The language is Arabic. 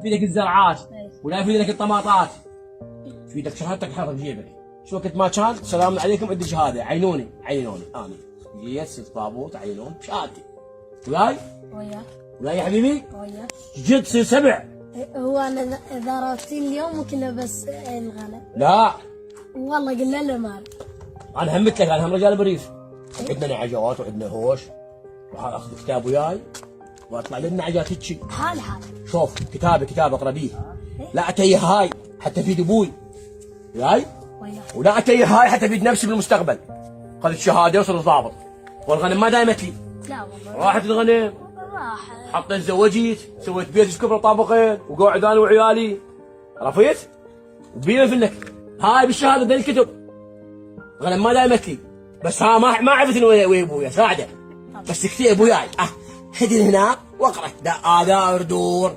يفيدك الزرعات ولا يفيدك الطماطات. يفيدك شهادتك حاطط بجيبك. شو وقت ما كان السلام عليكم عندي شهاده عينوني انا جيت صرت طابوت عينون بشهادتي. وياي؟ وياك. وياي يا حبيبي؟ وياك. جد تصير 7. هو انا اذا رابطين اليوم ممكن بس الغنم. لا والله قلنا له مال. انا همت لك، انا هم رجال بريف. عندنا نعجات وعندنا هوش. راح اخذ كتاب وياي واطلع لنا نعجات هيجي. حال شوف كتاب اقرا بيه. لا اتيه هاي حتى في ابوي. وياي؟ وياك. ولا اتيه هاي حتى في نفسي بالمستقبل. خذ الشهاده وصرت ضابط. والغنم ما دايمت لي. لا والله. راحت الغنم. راح. حطيت زوجيت، سويت بيت كبر طابقين وقاعد انا وعيالي. عرفت؟ وبينا في النك. هاي بالشهاده بين الكتب. غنم ما دايمت لي. بس ها ما عرفت انه ويا ابويا ساعده. بس كتب وياي. هدي هنا واقرا دور دور